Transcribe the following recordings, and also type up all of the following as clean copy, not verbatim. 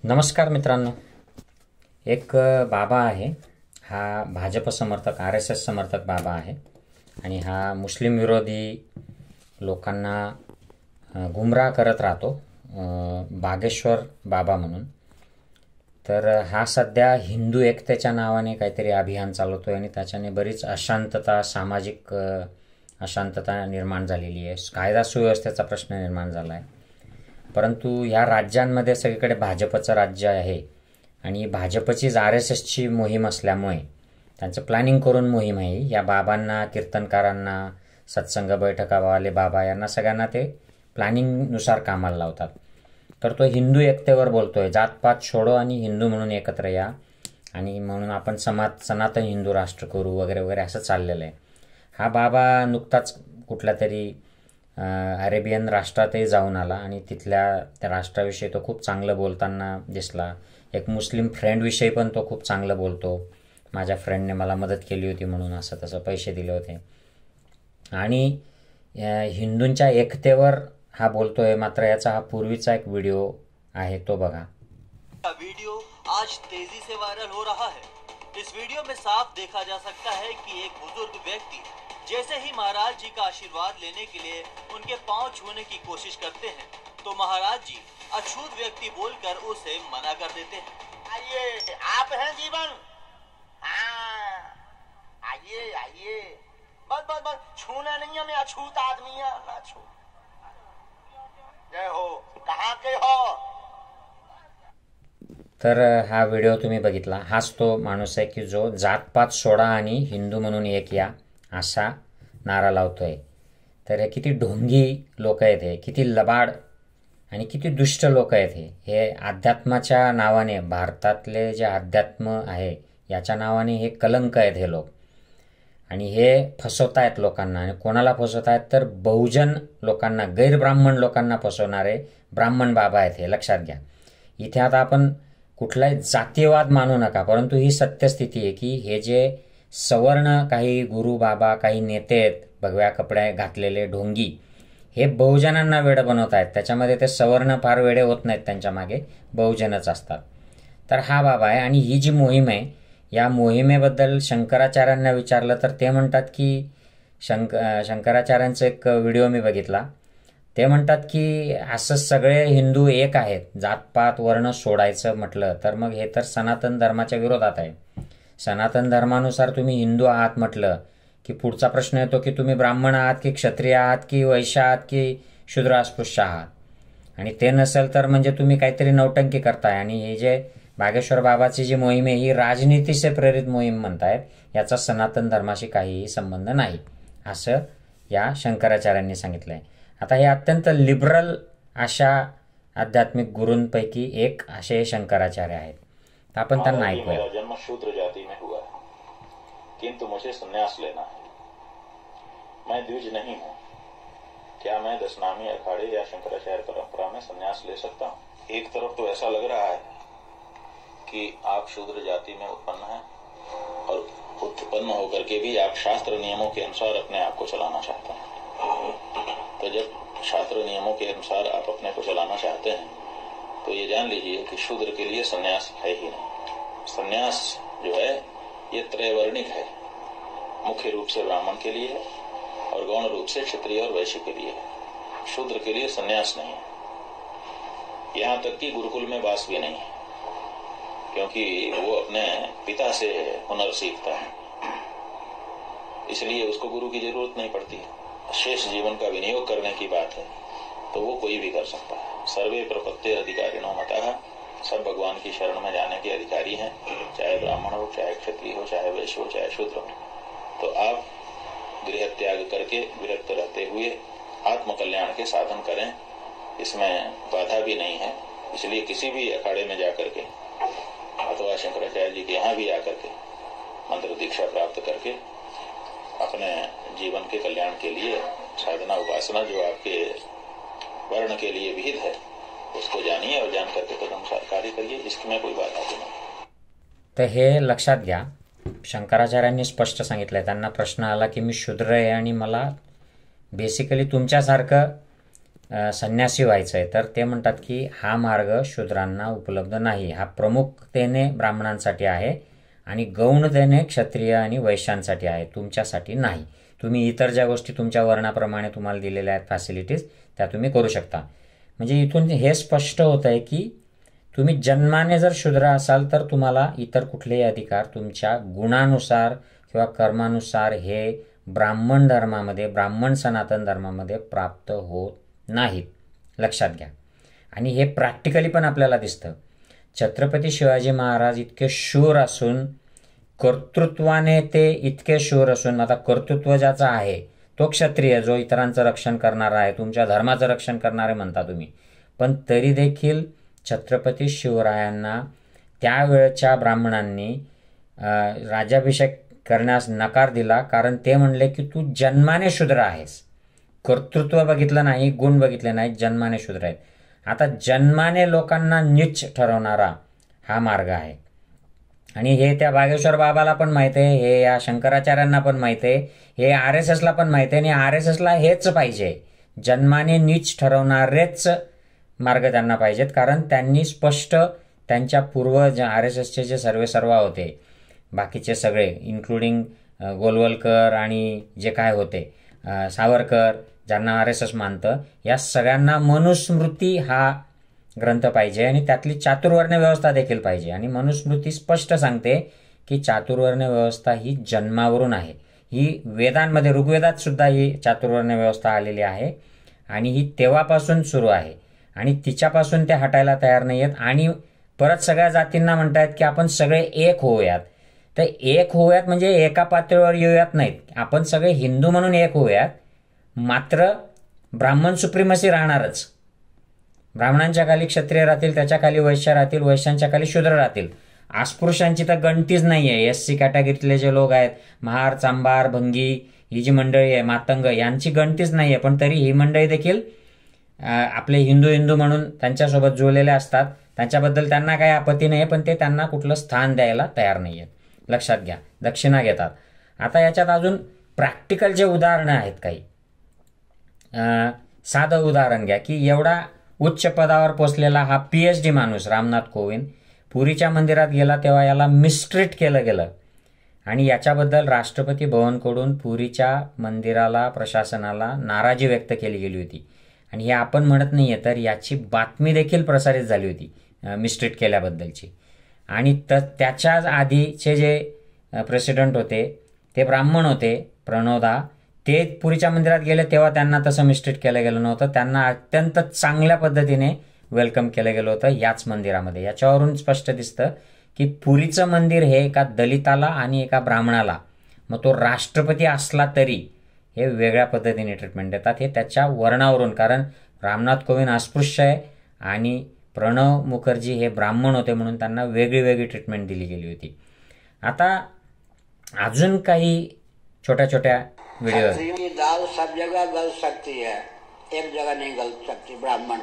नमस्कार मित्रांनो. एक बाबा आहे. हा भाजप समर्थक, RSS समर्थक बाबा आहे आणि हा मुस्लिम विरोधी लोकांना गुमराह करत राहतो, बागेश्वर बाबा म्हणून. तर हा सध्या हिंदू एकतेच्या नावाने काहीतरी अभियान चालवतोय आणि त्याच्याने बरीच अशांतता, सामाजिक अशांतता निर्माण झालेली आहे. कायदा सुव्यवस्थेचा प्रश्न निर्माण झाला आहे. परंतु ह्या राज्यांमध्ये सगळीकडे भाजपचं राज्य आहे आणि भाजपचीच RSSची मोहीम असल्यामुळे त्यांचं प्लॅनिंग करून मोहीम आहे. या बाबांना, कीर्तनकारांना, सत्संग बैठकावाले बाबा यांना सगळ्यांना ते प्लॅनिंगनुसार कामाला लावतात. तर तो हिंदू एकतेवर बोलतोय, जातपात सोडो आणि हिंदू म्हणून एकत्र या आणि म्हणून आपण सनातन हिंदू राष्ट्र करू वगैरे वगैरे असं चाललेलं आहे. हा बाबा नुकताच कुठल्या तरी अरेबियन राष्ट्रातही जाऊन आला आणि तिथल्या त्या राष्ट्राविषयी तो खूप चांगलं बोलताना दिसला. एक मुस्लिम फ्रेंडविषयी पण तो खूप चांगलं बोलतो. माझ्या फ्रेंडने मला मदत केली होती म्हणून असं तसं पैसे दिले होते आणि हिंदूंच्या एकतेवर हा बोलतोय. मात्र याचा हा पूर्वीचा एक व्हिडिओ आहे, तो बघा. वीडियो आज तेजी से वायरल हो रहा है। इस वीडियो में साफ देखा जा सकता है कि एक बुजुर्ग व्यक्ति जैसे ही महाराज जी का आशीर्वाद लेने के लिए उनके पांव छूने की कोशिश करते हैं तो महाराज जी अछूत व्यक्ति बोलकर उसे मना कर देते हैं। आइए, आप हैं जीवन, हाँ आइए आइए, बस बस बस, छूना नहीं है, मैं अछूत आदमी है ना, छू। जय हो, कहाँ के हो? तर हा व्हिडिओ तुम्ही बघितला. हाच तो माणूस आहे की जो जातपात सोडा आणि हिंदू म्हणून एक या असा नारा लावतोय. तर हे किती ढोंगी लोक आहेत, हे किती लबाड आणि किती दुष्ट लोक आहेत. हे अध्यात्माच्या नावाने, भारतातले जे अध्यात्म आहे याच्या नावाने हे कलंक आहेत हे लोक. आणि हे फसवतायत लोकांना. आणि कोणाला फसवतायत तर बहुजन लोकांना, गैरब्राह्मण लोकांना फसवणारे ब्राह्मण बाबा आहेत हे, लक्षात घ्या. इथे आता आपण कुठलाही जातीयवाद मानू नका, परंतु ही सत्यस्थिती आहे की हे जे सवर्ण काही गुरु बाबा, काही नेते आहेत भगव्या कपड्या घातलेले ढोंगी, हे बहुजनांना वेडं बनवत आहेत. त्याच्यामध्ये ते सवर्ण फार वेडे होत नाहीत, त्यांच्या मागे बहुजनच असतात. तर हा बाबा आहे आणि ही जी मोहीम आहे, या मोहिमेबद्दल शंकराचार्यांना विचारलं तर ते म्हणतात की शंकराचार्यांचा एक व्हिडिओ मी बघितला. ते म्हणतात की असं सगळे हिंदू एक आहेत, जातपात वर्ण सोडायचं म्हटलं तर मग हे तर सनातन धर्माच्या विरोधात आहे. सनातन धर्मानुसार तुम्ही हिंदू आहात म्हटलं की पुढचा प्रश्न येतो की तुम्ही ब्राह्मण आहात की क्षत्रिय आहात की वैश्य आहात की शूद्र अस्पृश्य आहात. आणि ते नसेल तर म्हणजे तुम्ही काहीतरी नौटंकी करताय. आणि हे जे बागेश्वर बाबाची जी मोहीम आहे ही राजनीतीचे प्रेरित मोहीम म्हणतायत, याचा सनातन धर्माशी काहीही संबंध नाही, असं या शंकराचार्यांनी सांगितलंय. आता हे अत्यंत लिबरल अशा आध्यात्मिक गुरूंपैकी एक असे शंकराचार्य आहेत. आपण त्यांना ऐकूया. मेरा जन्म शूद्र जाति में हुआ है, किंतु मुझे संन्यास लेना है। मैं द्विज नहीं हूँ। क्या मैं दशनामी अखाड़े या शंकराचार्य परंपरा में संन्यास ले सकता हूँ? एक तरफ तो ऐसा लग रहा है कि आप शूद्र जाति में उत्पन्न हैं और उत्पन्न होकर के भी आप शास्त्र नियमों के अनुसार अपने आप को चलाना चाहते हैं। तो जब शास्त्र नियमों के अनुसार आप अपने को चलाना चाहते हैं तो ये जान लीजिए कि शूद्र के लिए सन्यास है ही नहीं। सन्यास जो है ये त्रैवर्णिक है, मुख्य रूप से ब्राह्मण के लिए है और गौण रूप से क्षत्रिय और वैश्य के लिए है। शूद्र के लिए सन्यास नहीं है। यहाँ तक कि गुरुकुल में वास भी नहीं है, क्योंकि वो अपने पिता से हुनर सीखता है, इसलिए उसको गुरु की जरूरत नहीं पड़ती है। शेष जीवन का विनियोग करने की बात है तो वो कोई भी कर सकता है। सर्वे प्रपत्ति अधिकारिणो मतः, सब भगवान की शरण में जाने के अधिकारी हैं, चाहे ब्राह्मण हो, चाहे क्षत्रिय हो, चाहे वैश्य हो, चाहे शूद्र हो। तो आप गृह त्याग करके विरक्त रहते हुए आत्म कल्याण के साधन करें, इसमें बाधा भी नहीं है। इसलिए किसी भी अखाड़े में जाकर के अथवा शंकराचार्य जी के यहाँ भी आकर के मंत्र दीक्षा प्राप्त करके अपने जीवन के कल्याण के लिए साधना उपासना जो आपके वर्ण के लिए विहित है उसको जानिए और जान करके तदनुसार कार्य करिए, इसमें कोई बात नहीं। तर हे लक्षात घ्या, शंकराचार्यांनी स्पष्ट सांगितलंय. त्यांना प्रश्न आला की मी शूद्र आहे आणि मला बेसिकली तुमच्यासारखं संन्यासी व्हायचं आहे, तर ते म्हणतात की हा मार्ग शूद्रांना उपलब्ध नाही, हा प्रमुखतेने ब्राह्मणांसाठी आहे आणि गौणतेने क्षत्रिय आणि वैश्यांसाठी आहे, तुमच्यासाठी नाही. तुम्ही इतर ज्या गोष्टी तुमच्या वर्णाप्रमाणे तुम्हाला दिलेल्या आहेत फॅसिलिटीज त्या तुम्ही करू शकता. म्हणजे इथून हे स्पष्ट होत आहे की तुम्ही जन्माने जर शूद्र असाल तर तुम्हाला इतर कुठलेही अधिकार तुमच्या गुणानुसार किंवा कर्मानुसार हे ब्राह्मण धर्मामध्ये, ब्राह्मण सनातन धर्मामध्ये प्राप्त होत नाहीत, लक्षात घ्या. आणि हे प्रॅक्टिकली पण आपल्याला दिसतं. छत्रपती शिवाजी महाराज इतके शूर असून, कर्तृत्वाने ते इतके शूर असून, आता कर्तृत्व ज्याचा आहे तो क्षत्रिय, जो इतरांचं रक्षण करणारा आहे, तुमच्या धर्माचं रक्षण करणारे म्हणता तुम्ही, पण तरी देखील छत्रपती शिवरायांना त्यावेळच्या ब्राह्मणांनी राज्याभिषेक करण्यास नकार दिला, कारण ते म्हणले की तू जन्माने शूद्र आहेस, कर्तृत्व बघितलं नाही, गुण बघितले नाही, जन्माने शूद्र आहेत. आता जन्माने लोकांना नीच ठरवणारा हा मार्ग आहे आणि हे त्या बागेश्वर बाबाला पण माहिती आहे, हे या शंकराचार्यांना पण माहिती आहे, हे RSSला पण माहिती आहे आणि RSSला हेच पाहिजे, जन्माने नीच ठरवणारेच मार्ग त्यांना पाहिजेत. कारण त्यांनी स्पष्ट त्यांच्या पूर्वज RSSचे जे सर्वेसर्वा होते, बाकीचे सगळे इन्क्लुडिंग गोलवलकर आणि जे काय होते सावरकर, ज्यांना RSS मानतं, या सगळ्यांना मनुस्मृती हा ग्रंथ पाहिजे आणि त्यातली चातुर्वर्ण व्यवस्था देखील पाहिजे. आणि मनुस्मृती स्पष्ट सांगते की चातुर्वर्ण व्यवस्था ही जन्मावरून आहे. ही वेदांमध्ये, ऋग्वेदात सुद्धा ही चातुर्वर्ण व्यवस्था आलेली आहे आणि ही तेव्हापासून सुरू आहे आणि तिच्यापासून ते हटायला तयार नाही आहेत. आणि परत सगळ्या जातींना म्हणतायत की आपण सगळे एक होऊयात. तर एक होऊयात म्हणजे एका पातळीवर येऊयात नाहीत, आपण सगळे हिंदू म्हणून एक होऊयात, मात्र ब्राह्मण सुप्रिमसी राहणारच. ब्राह्मणांच्या खाली क्षत्रिय राहतील, त्याच्या खाली वैश्य राहतील, वैश्यांच्या खाली शूद्र राहतील. अस्पृश्यांची तर गणतीच नाही आहे. SC कॅटेगरीतले जे लोक आहेत, महार, चांभार, भंगी, ही जी मंडळी आहे, मातंग, यांची गणतीच नाही आहे, पण तरी ही मंडळी देखील आपले हिंदू म्हणून त्यांच्यासोबत जुळलेले असतात. त्यांच्याबद्दल त्यांना काही आपत्ती नाही, पण ते त्यांना कुठलं स्थान द्यायला तयार नाही आहेत, लक्षात घ्या, दक्षिणा घेतात. आता याच्यात अजून प्रॅक्टिकल जे उदाहरणं आहेत काही, साधं उदाहरण घ्या की एवढा उच्च पदावर पोचलेला हा PhD माणूस रामनाथ कोविंद पुरीच्या मंदिरात गेला तेव्हा याला मिसट्रीट केलं गेलं आणि याच्याबद्दल राष्ट्रपती भवनकडून पुरीच्या मंदिराला, प्रशासनाला नाराजी व्यक्त केली गेली होती. आणि हे आपण म्हणत नाहीये, तर याची बातमी देखील प्रसारित झाली होती मिसट्रीट केल्याबद्दलची. आणि त्याच्या आधीचे जे प्रेसिडेंट होते ते ब्राह्मण होते, प्रणोदा, ते पुरीच्या मंदिरात गेले तेव्हा त्यांना तसं मिसट्रीट केलं गेलं नव्हतं. त्यांना अत्यंत चांगल्या पद्धतीने वेलकम केलं गेलं होतं याच मंदिरामध्ये. याच्यावरून स्पष्ट दिसतं की पुरीचं मंदिर हे एका दलिताला आणि एका ब्राह्मणाला, मग तो राष्ट्रपती असला तरी, हे वेगळ्या पद्धतीने ट्रीटमेंट देतात. हे त्याच्या वर्णावरून, कारण रामनाथ कोविंद अस्पृश्य आहे आणि प्रणव मुखर्जी हे ब्राह्मण होते म्हणून त्यांना वेगळी वेगळी ट्रीटमेंट दिली गेली होती. आता अजून काही छोट्या छोट्या वीडियो. दाल सब जगह गल सकती है, एक जगह नहीं गल सकती, ब्राह्मण,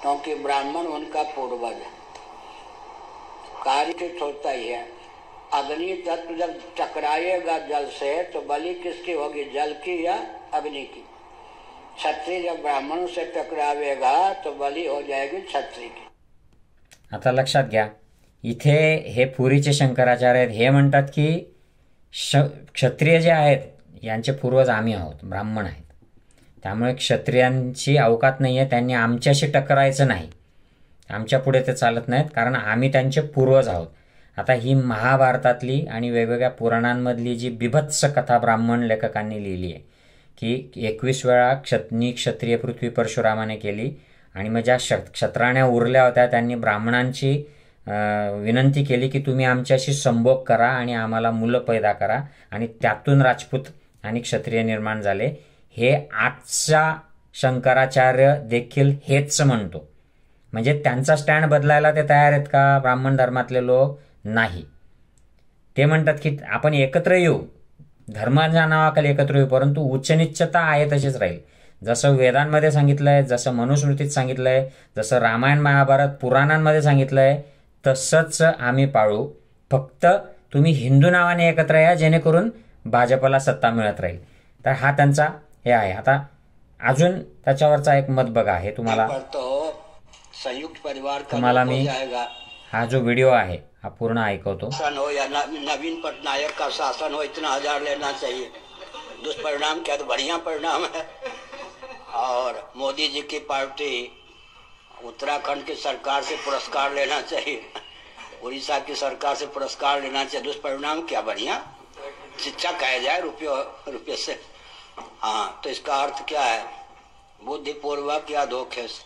क्योंकि ब्राह्मण उनका पूर्वज है, कार्य होता ही है. अग्नि तत्व जब टकराएगा जल से तो बलि किसकी होगी, जल की या अग्नि की. क्षत्रिय जब ब्राह्मणों से टकरावेगा तो बलि हो जाएगी क्षत्रिय की. आता लक्षात घ्या, इथे हे पुरीचे शंकराचार्य आहेत, हे म्हणतात की क्षत्रिय जे आहेत यांचे पूर्वज आम्ही आहोत, ब्राह्मण आहेत, त्यामुळे क्षत्रियांची अवकात नाही आहे, त्यांनी आमच्याशी टकरायचं नाही, आमच्या पुढे ते चालत नाहीत, कारण आम्ही त्यांचे पूर्वज आहोत. आता ही महाभारतातली आणि वेगवेगळ्या पुराणांमधली जी बिभत्स कथा ब्राह्मण लेखकांनी लिहिली आहे की 21 वेळा क्षत्रिय पृथ्वी परशुरामाने केली आणि मग ज्या क्षत्राण्या उरल्या होत्या त्यांनी ब्राह्मणांची विनंती केली की तुम्ही आमच्याशी संभोग करा आणि आम्हाला मुलं पैदा करा, आणि त्यातून राजपूत आणि क्षत्रिय निर्माण झाले. हे आजचा शंकराचार्य देखील हेच म्हणतो. म्हणजे त्यांचा स्टँड बदलायला ते तयार आहेत का ब्राह्मण धर्मातले लोक? नाही. ते म्हणतात की आपण एकत्र येऊ, धर्माच्या नावाखाली एकत्र येऊ, परंतु उच्चनीचता आहे तशीच राहील. जसं वेदांमध्ये सांगितलंय, जसं मनुस्मृतीत सांगितलंय, जसं रामायण महाभारत पुराणांमध्ये सांगितलंय, तसंच आम्ही पाळू. फक्त तुम्ही हिंदू नावाने एकत्र या, जेणेकरून भाजपला सत्ता मिळत राहील. तर हा त्यांचा हे आहे. आता अजून त्याच्यावरचा एक मत बघा, हे तुम्हाला संयुक्त परिवार तुम्हाला मी हा जो व्हिडिओ आहे हा पूर्ण ऐकवतो। शासन हो या नवीन पटनायक का शासन हो, इतना हजार लेना चाहिए। दुष्परिणाम क्या तो बढ़िया परिणाम है। और मोदी जी की पार्टी उत्तराखंड की सरकार से पुरस्कार लेना चाहिए, उड़ीसा की सरकार से पुरस्कार लेना चाहिए। दुष्परिणाम क्या बढ़िया, शिक्षा कहा जाए रुपये से। हाँ, तो इसका अर्थ क्या है, बुद्धिपूर्वक या धोखे से,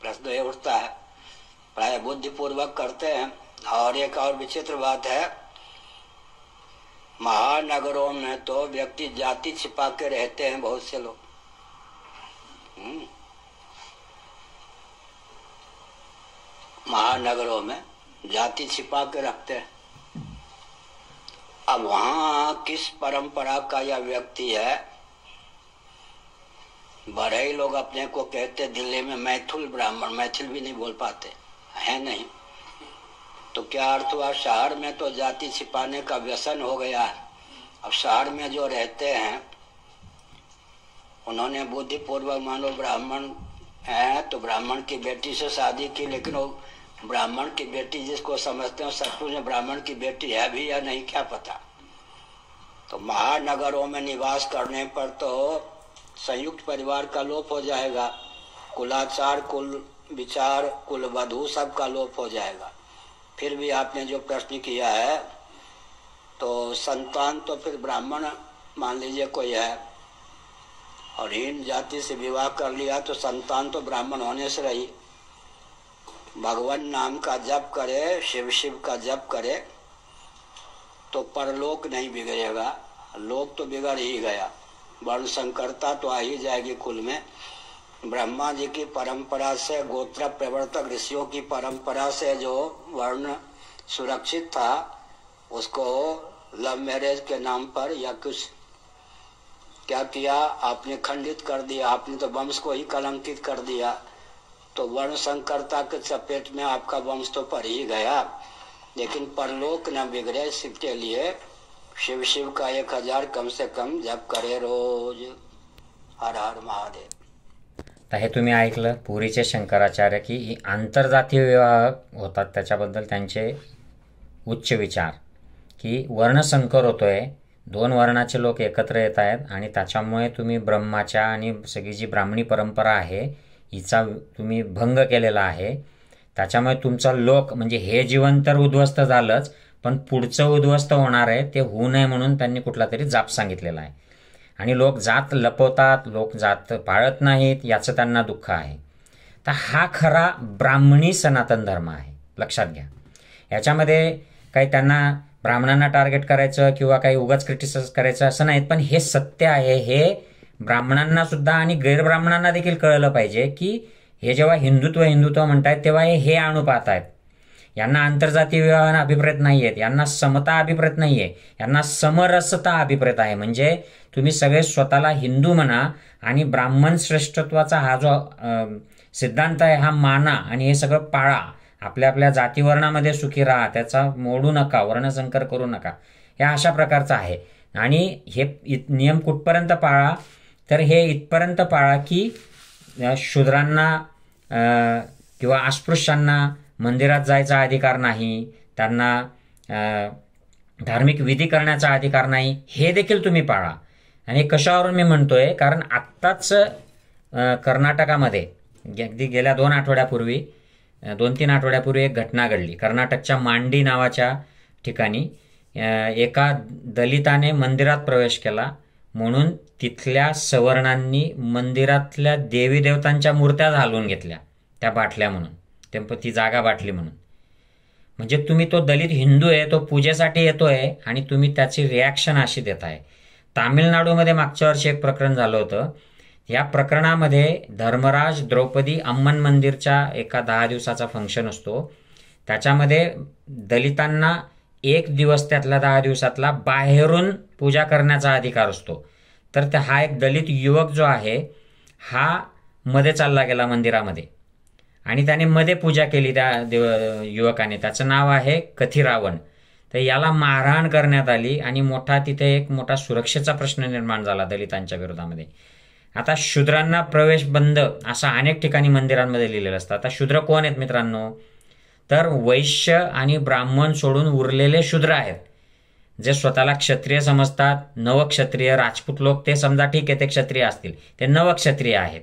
प्रश्न ये उठता है। प्राय बुद्धिपूर्वक करते हैं। और एक और विचित्र बात है, महानगरों में तो व्यक्ति जाति छिपा के रहते हैं बहुत से लोग। महानगरों में जाति छिपा के रखते हैं। अब वहां किस परंपरा का यह व्यक्ति है, बड़े लोग अपने को कहते, दिल्ली में मैथिल ब्राह्मण, मैथिल भी नहीं बोल पाते है नहीं, तो क्या अर्थ हुआ, शहर में तो जाति छिपाने का व्यसन हो गया है। अब शहर में जो रहते हैं उन्होंने बुद्धिपूर्वक, मानो ब्राह्मण है तो ब्राह्मण की बेटी से शादी की, लेकिन वो ब्राह्मण की बेटी जिसको समझते हो सचमुच में ब्राह्मण की बेटी है भी या नहीं क्या पता। तो महानगरों में निवास करने पर तो संयुक्त परिवार का लोप हो जाएगा, कुलाचार, कुल विचार, कुल वधू सब का लोप हो जाएगा। फिर भी आपने जो प्रश्न किया है, तो संतान तो फिर ब्राह्मण मान लीजिए कोई है और हीन जाति से विवाह कर लिया तो संतान तो ब्राह्मण होने से रही। भगवान नाम का जप करे, शिव शिव का जप करे तो परलोक नहीं बिगड़ेगा, लोक तो बिगड़ ही गया। वर्ण संकरता तो आ ही जाएगी कुल में। ब्रह्मा जी की परंपरा से, गोत्र प्रवर्तक ऋषियों की परंपरा से जो वर्ण सुरक्षित था, उसको लव मैरिज के नाम पर या कुछ क्या किया आपने, खंडित कर दिया आपने, तो वंश को ही कलंकित कर दिया। तो वर्ण संकरता के चपेट में आपका वंश तो पड़ ही गया, लेकिन परलोक न बिगड़े इसके लिए शिव शिव का 1000 कम से कम जप करे रोज। हर हर महादेव। तर हे तुम्ही ऐकलं पुरीचे शंकराचार्य की आंतरजातीय विवाह होतात त्याच्याबद्दल त्यांचे उच्च विचार, की वर्णसंकर होतोय, 2 वर्णाचे लोक एकत्र येत आहेत आणि त्याच्यामुळे तुम्ही ब्रह्माच्या आणि सगळी जी ब्राह्मणी परंपरा आहे हिचा तुम्ही भंग केलेला आहे। त्याच्यामुळे तुमचा लोक म्हणजे हे जीवन तर उद्ध्वस्त झालंच, पण पुढचं उद्ध्वस्त होणार आहे ते होऊ नये म्हणून त्यांनी कुठला तरी जाप सांगितलेला आहे। आणि लोक जात लपवतात, लोक जात पाळत नाहीत, याचं त्यांना दुःख आहे। तर हा खरा ब्राह्मणी सनातन धर्म आहे, लक्षात घ्या। याच्यामध्ये काही त्यांना ब्राह्मणांना टार्गेट करायचं किंवा काही उगाच क्रिटिसाइज करायचं असं नाही, पण हे सत्य आहे। हे ब्राह्मणांना सुद्धा आणि गैरब्राह्मणांना देखील कळलं पाहिजे की हे जेव्हा हिंदुत्व म्हणतायत तेव्हा हे अणू पाहतायत। यांना आंतरजातीय विवाह अभिप्रेत नाही आहेत, यांना समता अभिप्रेत नाही आहे, यांना समरसता अभिप्रेत आहे। म्हणजे तुम्ही सगळे स्वतःला हिंदू म्हणा आणि ब्राह्मण श्रेष्ठत्वाचा हा जो सिद्धांत आहे हा माना आणि हे सगळं पाळा। आपल्या आपल्या जातीवर्णामध्ये सुखी राहा, त्याचा मोडू नका, वर्णसंकर करू नका, या अशा प्रकारचं आहे। आणि हे नियम कुठपर्यंत पाळा, तर हे इथपर्यंत पाळा की शूद्रांना किंवा अस्पृश्यांना मंदिरात जायचा अधिकार नाही, त्यांना धार्मिक विधी करण्याचा अधिकार नाही, हे देखील तुम्ही पाळा। आणि कशावरून मी म्हणतोय, कारण आत्ताच कर्नाटकामध्ये अगदी गेल्या 2 आठवड्यापूर्वी 2-3 आठवड्यापूर्वी एक घटना घडली। कर्नाटकच्या मांडी नावाच्या ठिकाणी एका दलिताने मंदिरात प्रवेश केला म्हणून तिथल्या सवर्णांनी मंदिरातल्या देवी देवतांच्या मूर्त्या घालून घेतल्या, त्या बाटल्या म्हणून, ती जागा बाटली म्हणून। म्हणजे तुम्ही तो दलित हिंदू आहे, तो पूजेसाठी येतोय आणि तुम्ही त्याची रिॲक्शन अशी देताय। तामिळनाडूमध्ये मागच्या वर्षी एक प्रकरण झालं होतं। या प्रकरणामध्ये धर्मराज द्रौपदी अम्मन मंदिरच्या एका 10 दिवसाचा फंक्शन असतो, त्याच्यामध्ये दलितांना 1 दिवस त्यातल्या 10 दिवसातला बाहेरून पूजा करण्याचा अधिकार असतो। तर हा एक दलित युवक जो आहे हा मध्ये चालला गेला मंदिरामध्ये आणि त्याने मध्ये पूजा केली त्या युवकाने, त्याचं नाव आहे कथिरावण। तर याला मारहाण करण्यात आली आणि तिथे एक मोठा सुरक्षेचा प्रश्न निर्माण झाला दलितांच्या विरोधामध्ये। आता शूद्रांना प्रवेश बंद असं अनेक ठिकाणी मंदिरांमध्ये लिहिलेलं असतं. आता शूद्र कोण आहेत मित्रांनो? तर वैश्य आणि ब्राह्मण सोडून उरलेले शूद्र आहेत, जे स्वतःला क्षत्रिय समजतात. नवक्षत्रिय राजपूत लोक ते समजा ठीक आहे, ते क्षत्रिय असतील, ते नवक्षत्रिय आहेत.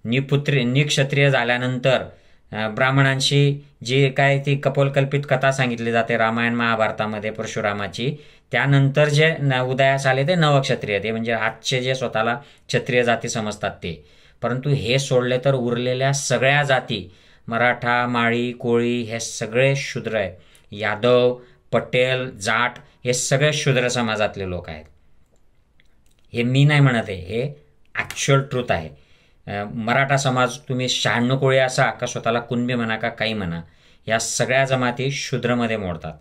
निक्षत्रिय झाल्यानंतर ब्राह्मणांशी जी काय ती कपोलकल्पित कथा सांगितली जाते रामायण महाभारतामध्ये परशुरामाची, त्यानंतर जे उदयास आले ते नवक्षत्रिय, ते म्हणजे आजचे जे स्वतःला क्षत्रिय जाती समजतात ते. परंतु हे सोडले तर उरलेल्या सगळ्या जाती, मराठा, माळी, कोळी, हे सगळे शूद्र आहेत. यादव, पटेल, जाट हे सगळे शूद्र समाजातले लोक आहेत. हे मी नाही म्हणत आहे, हे ॲक्च्युअल ट्रूथ आहे. मराठा समाज तुम्ही 96 कोळी असा का स्वतःला कुणबी म्हणा का काही म्हणा, या सगळ्या जमाती शूद्रमध्ये मोडतात.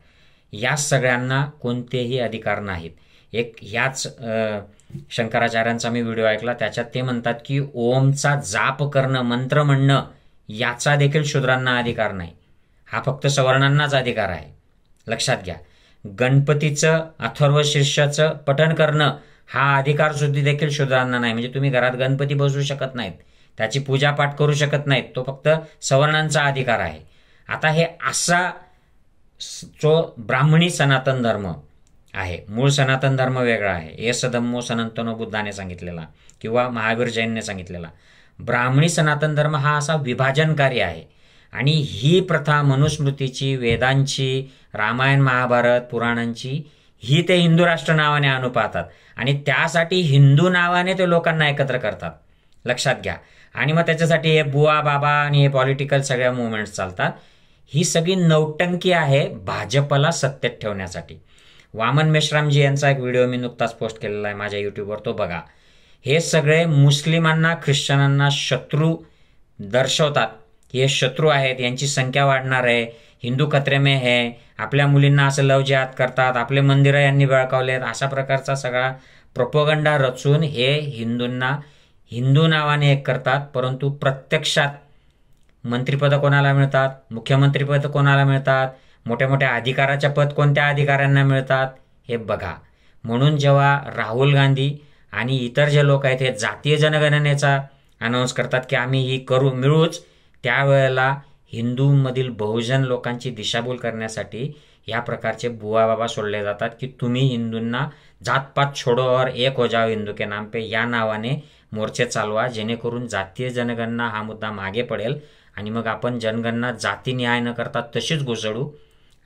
या सगळ्यांना कोणतेही अधिकार नाहीत. एक ह्याच शंकराचार्यांचा मी व्हिडिओ ऐकला, त्याच्यात ते म्हणतात की ओमचा जाप करणं, मंत्र म्हणणं, याचा देखील शूद्रांना अधिकार नाही. हा फक्त सवर्णांनाच अधिकार आहे, लक्षात घ्या. गणपतीचं अथर्वशीर्षाचं पठण करणं हा अधिकार सुद्धा देखील शूद्रांना नाही. म्हणजे तुम्ही घरात गणपती बसवू शकत नाहीत, त्याची पूजापाठ करू शकत नाहीत, तो फक्त सवर्णांचा अधिकार आहे. आता हे असा जो ब्राह्मणी सनातन धर्म आहे, मूळ सनातन धर्म वेगळा आहे, एस धम्मो सनातनो बुद्धाने सांगितलेला किंवा महावीर जैनने सांगितलेला. ब्राह्मणी सनातन धर्म हा असा विभाजनकारी आहे. आणि ही प्रथा मनुस्मृतीची, वेदांची, रामायण महाभारत पुराणांची, ही ते हिंदू राष्ट्र नावाने आणू पाहतात आणि त्यासाठी हिंदू नावाने ते लोकांना एकत्र करतात, लक्षात घ्या. आणि मग त्याच्यासाठी हे बुवा बाबा आणि हे पॉलिटिकल सगळ्या मुवमेंट्स चालतात. ही सगळी नौटंकी आहे भाजपला सत्तेत ठेवण्यासाठी. वामन मेश्रामजी यांचा एक व्हिडिओ मी नुकताच पोस्ट केलेला आहे माझ्या यूट्यूबवर, तो बघा. हे सगळे मुस्लिमांना, ख्रिश्चनांना शत्रू दर्शवतात. हे शत्रू आहेत, यांची संख्या वाढणार आहे, हिंदू खतरे में है, आपल्या मुलींना असं लव जिहाद करतात, आपले मंदिरं यांनी बळकावलेत, अशा प्रकारचा सगळा प्रोपोगंडा रचून हे हिंदूंना हिंदू नावाने एक करतात. परंतु प्रत्यक्षात मंत्रिपद कोणाला मिळतात, मुख्यमंत्रीपद कोणाला मिळतात, मोठ्या मोठ्या अधिकाराच्या पद कोणत्या अधिकाऱ्यांना मिळतात हे बघा. म्हणून जेव्हा राहुल गांधी आणि इतर जे लोक आहेत हे जातीय जनगणनेचा अनाऊन्स करतात की आम्ही ही मिळूच, त्यावेळेला हिंदूंमधील बहुजन लोकांची दिशाभूल करण्यासाठी या प्रकारचे बुवा बाबा सोडले जातात की तुम्ही हिंदूंना जातपात छोडो और एक हो जाओ हिंदू के नाम पे, या नावाने मोर्चे चालवा, जेणेकरून जातीय जनगणना हा मुद्दा मागे पडेल आणि मग आपण जनगणना जातीनिहाय न करता तशीच घुसळू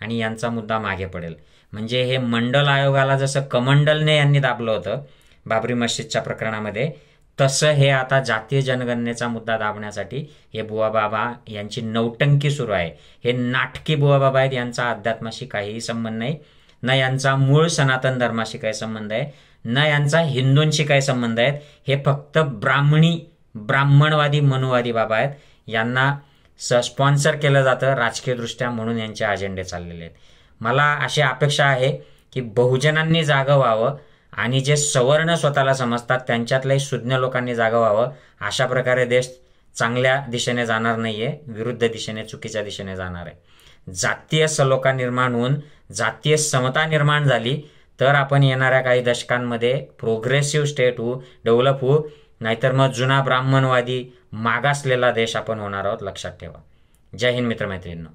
आणि यांचा मुद्दा मागे पडेल. म्हणजे हे मंडल आयोगाला जसं कमंडलने यांनी दाबलं होतं बाबरी मस्जिदच्या प्रकरणामध्ये, तसं हे आता जातीय जनगणनेचा मुद्दा दाबण्यासाठी हे बुवा बाबा यांची नौटंकी सुरू आहे. हे नाटकी बुवा बाबा आहेत, यांचा अध्यात्माशी काहीही संबंध नाही, न यांचा मूळ सनातन धर्माशी काही संबंध आहे, न यांचा हिंदूंशी काही संबंध आहेत. हे फक्त ब्राह्मणवादी मनुवादी बाबा आहेत. यांना स्पॉन्सर केलं जातं राजकीयदृष्ट्या, म्हणून यांचे अजेंडे चाललेले आहेत. मला अशी अपेक्षा आहे की बहुजनांनी जागं व्हावं आणि जे सवर्ण स्वतःला समजतात त्यांच्यातल्याही सुज्ञ लोकांनी जागं व्हावं. अशा प्रकारे देश चांगल्या दिशेने जाणार नाहीये, विरुद्ध दिशेने, चुकीच्या दिशेने जाणार आहे. जातीय सलोखा निर्माण होऊन जातीय समता निर्माण झाली तर आपण येणाऱ्या काही दशकांमध्ये प्रोग्रेसिव्ह स्टेट होऊ, डेव्हलप होऊ, नाहीतर मग जुना ब्राह्मणवादी मागासलेला देश आपण होणार आहोत, लक्षात ठेवा. जय हिंद मित्रमैत्रिणींनो.